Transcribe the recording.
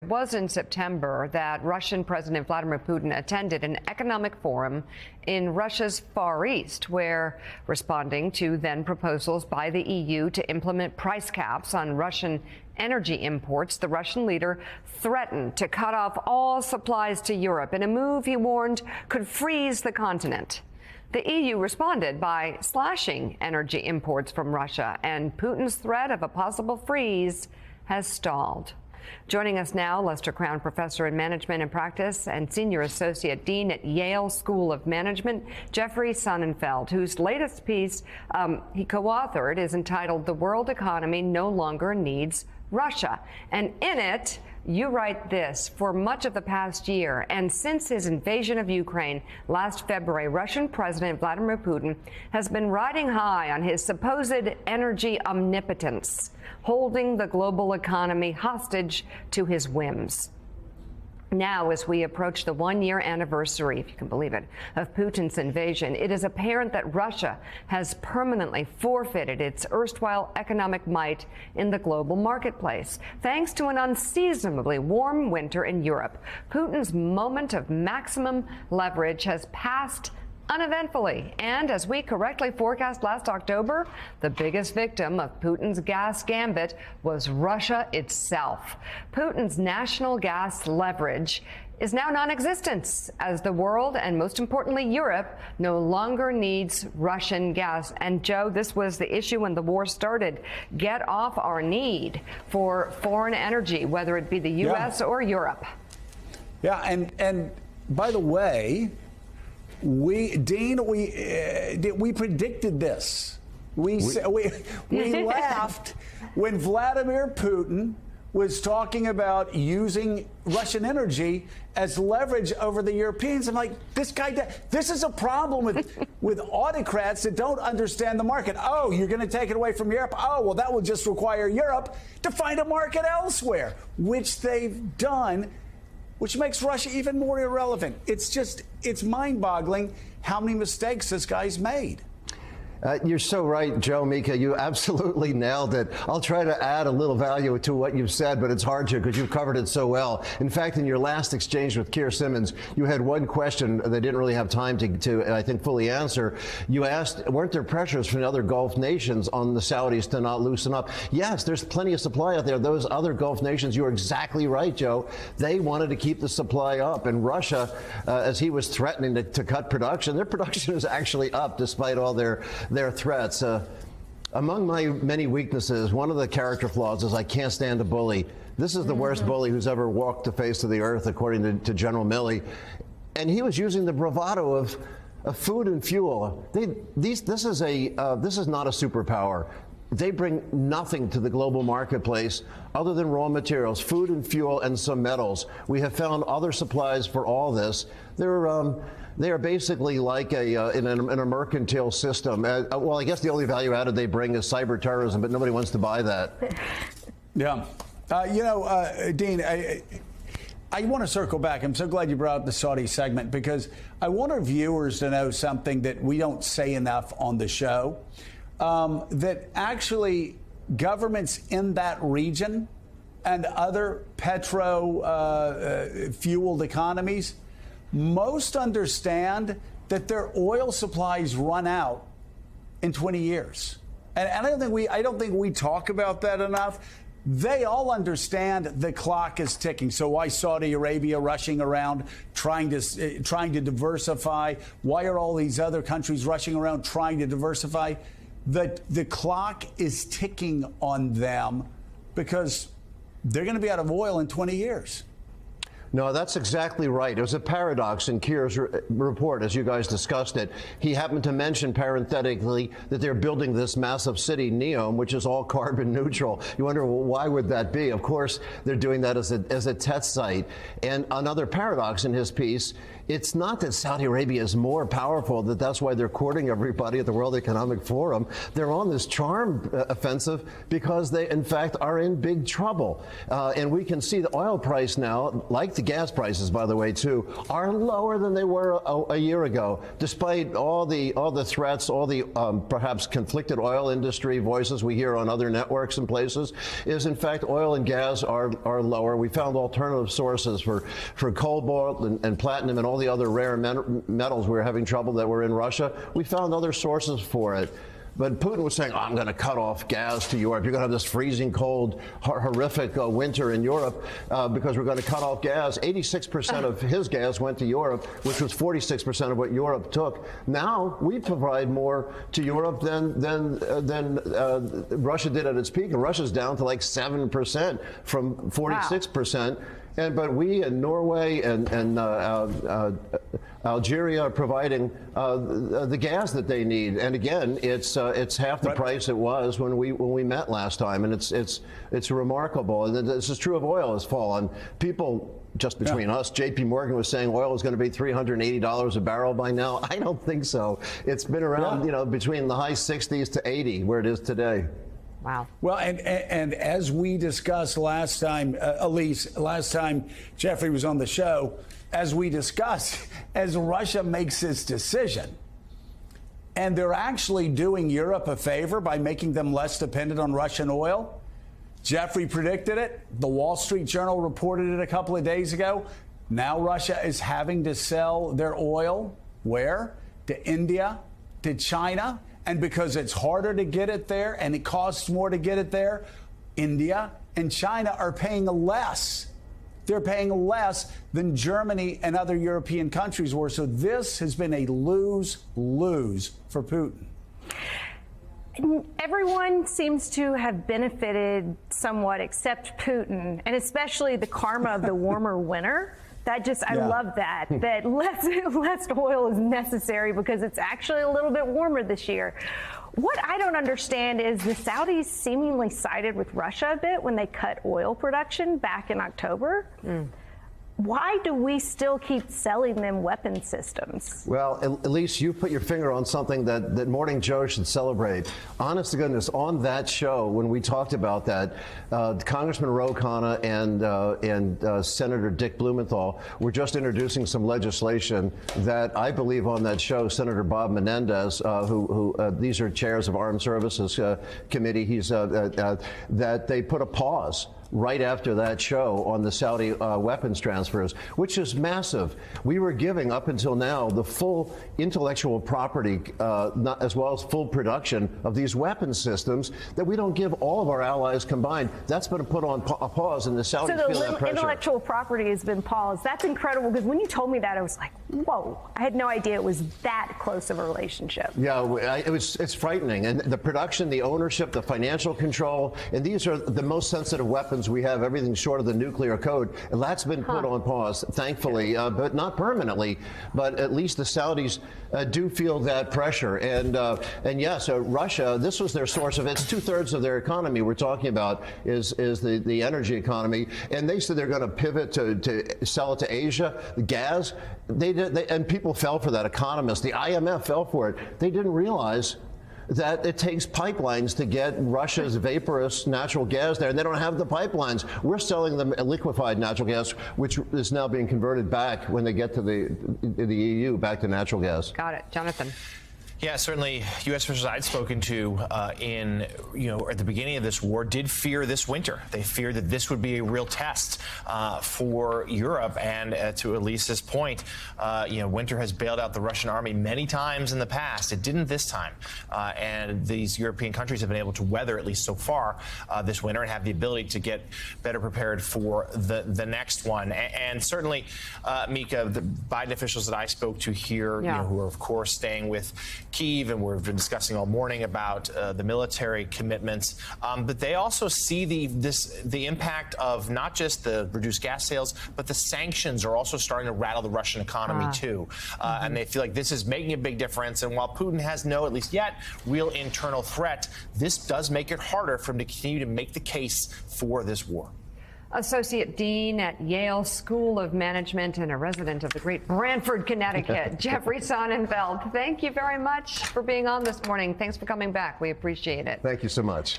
It was in September that Russian President Vladimir Putin attended an economic forum in Russia's Far East, where, responding to then proposals by the EU to implement price caps on Russian energy imports, the Russian leader threatened to cut off all supplies to Europe in a move he warned could freeze the continent. The EU responded by slashing energy imports from Russia, and Putin's threat of a possible freeze has stalled. Joining us now, Lester Crown Professor in Management and Practice and Senior Associate Dean at Yale School of Management, Jeffrey Sonnenfeld, whose latest piece he co-authored is entitled "The World Economy No Longer Needs Russia." And in it, you write this: for much of the past year and since his invasion of Ukraine last February, Russian President Vladimir Putin has been riding high on his supposed energy omnipotence, holding the global economy hostage to his whims. Now, as we approach the one-year anniversary, if you can believe it, of Putin's invasion, it is apparent that Russia has permanently forfeited its erstwhile economic might in the global marketplace. Thanks to an unseasonably warm winter in Europe, Putin's moment of maximum leverage has passed uneventfully. And as we correctly forecast last October, the biggest victim of Putin's gas gambit was Russia itself. Putin's national gas leverage is now non-existent as the world, and most importantly Europe, no longer needs Russian gas. And Joe, this was the issue when the war started. Get off our need for foreign energy, whether it be the U.S. or Europe. Yeah, and by the way, we predicted this. We laughed when Vladimir Putin was talking about using Russian energy as leverage over the Europeans. I'm like, this is a problem with autocrats that don't understand the market. Oh, you're going to take it away from Europe? Oh, well, that will just require Europe to find a market elsewhere, which they've done, which makes Russia even more irrelevant. It's mind-boggling how many mistakes this guy's made. You're so right, Joe, Mika. You absolutely nailed it. I'll try to add a little value to what you've said, but it's hard to because you've covered it so well. In fact, in your last exchange with Keir Simmons, you had one question they didn't really have time to I think, fully answer. You asked, weren't there pressures from the other Gulf nations on the Saudis to not loosen up? Yes, there's plenty of supply out there. Those other Gulf nations, you're exactly right, Joe. They wanted to keep the supply up. And Russia, as he was threatening to cut production, their production is actually up despite all their threats. Among my many weaknesses, one of the character flaws is I can't stand a bully. This is the worst bully who's ever walked the face of the earth, according to General Milley. And he was using the bravado of food and fuel. This is not a superpower. They bring nothing to the global marketplace other than raw materials, food and fuel, and some metals. We have found other supplies for all this. They are basically like in a mercantile system. Well, I guess the only value added they bring is cyber terrorism, but nobody wants to buy that. Yeah. Dean, I want to circle back. I'm so glad you brought up the Saudi segment because I want our viewers to know something that we don't say enough on the show, that actually governments in that region and other petro-fueled economies most understand that their oil supplies run out in 20 years. And I don't think we talk about that enough. They all understand the clock is ticking. So why Saudi Arabia rushing around trying to diversify? Why are all these other countries rushing around trying to diversify? The clock is ticking on them because they're going to be out of oil in 20 years. No, that's exactly right. It was a paradox in Keir's report, as you guys discussed it. He happened to mention parenthetically that they're building this massive city, Neom, which is all carbon neutral. You wonder, well, why would that be? Of course, they're doing that as a test site. And another paradox in his piece, it's not that Saudi Arabia is more powerful, that's why they're courting everybody at the World Economic Forum. They're on this charm offensive because they, in fact, are in big trouble. And we can see the oil price now, like the gas prices, by the way, too, are lower than they were a year ago, despite all the threats, all the perhaps conflicted oil industry voices we hear on other networks and places. Is in fact oil and gas are lower. We found alternative sources for cobalt and platinum and all the other rare metals we were having trouble that were in Russia. We found other sources for it. But Putin was saying, I'm going to cut off gas to Europe. You're going to have this freezing cold, horrific winter in Europe because we're going to cut off gas. 86% of his gas went to Europe, which was 46% of what Europe took. Now we provide more to Europe than Russia did at its peak. And Russia's down to like 7% from 46%. Wow. But we and Norway and Algeria are providing the gas that they need, and again, it's half the price it was when we met last time, and it's remarkable. And this is true of oil has fallen. People, just between us, J.P. Morgan was saying oil is going to be $380 a barrel by now. I don't think so. It's been around, between the high 60s to 80, where it is today. Wow. Well, and as we discussed last time, Elise, last time Jeffrey was on the show, as we discussed, as Russia makes its decision, and they're actually doing Europe a favor by making them less dependent on Russian oil. Jeffrey predicted it. The Wall Street Journal reported it a couple of days ago. Now Russia is having to sell their oil, where? To India, to China. And because it's harder to get it there and it costs more to get it there, India and China are paying less. They're paying less than Germany and other European countries were. So this has been a lose-lose for Putin. Everyone seems to have benefited somewhat except Putin, and especially the karma of the warmer winter. I love that less oil is necessary because it's actually a little bit warmer this year. What I don't understand is the Saudis seemingly sided with Russia a bit when they cut oil production back in October. Why do we still keep selling them weapon systems? Well, Elise, you put your finger on something that Morning Joe should celebrate. Honest to goodness, on that show, when we talked about that, Congressman Ro Khanna and Senator Dick Blumenthal were just introducing some legislation that I believe on that show, Senator Bob Menendez, who these are chairs of Armed Services Committee, that they put a pause right after that show on the Saudi weapons transfers, which is massive. We were giving, up until now, the full intellectual property, as well as full production of these weapons systems that we don't give all of our allies combined. That's been put on a pause, and the Saudis feel that pressure. So the intellectual property has been paused. That's incredible, because when you told me that, I was like, whoa. I had no idea it was that close of a relationship. Yeah, it's frightening. And the production, the ownership, the financial control, and these are the most sensitive weapons we have, everything short of the nuclear code, and that's been put on pause, thankfully, but not permanently. But at least the Saudis do feel that pressure. And yes, Russia, this was their source of, it's 2/3 of their economy we're talking about is the energy economy. And they said they're going to pivot to sell it to Asia. The gas, and people fell for that. Economists, the IMF fell for it. They didn't realize that it takes pipelines to get Russia's vaporous natural gas there, and they don't have the pipelines. We're selling them liquefied natural gas, which is now being converted back when they get to the EU, back to natural gas. Got it. Jonathan. Yeah, certainly U.S. officials I'd spoken to at the beginning of this war did fear this winter. They feared that this would be a real test for Europe. And to Elise's point, winter has bailed out the Russian army many times in the past. It didn't this time. And these European countries have been able to weather, at least so far, this winter and have the ability to get better prepared for the next one. And certainly, Mika, the Biden officials that I spoke to here, who are, of course, staying with Kyiv, and we've been discussing all morning about the military commitments, but they also see the impact of not just the reduced gas sales, but the sanctions are also starting to rattle the Russian economy too, and they feel like this is making a big difference. And while Putin has no, at least yet, real internal threat, this does make it harder for him to continue to make the case for this war. Associate Dean at Yale School of Management and a resident of the great Branford, Connecticut, Jeffrey Sonnenfeld. Thank you very much for being on this morning. Thanks for coming back. We appreciate it. Thank you so much.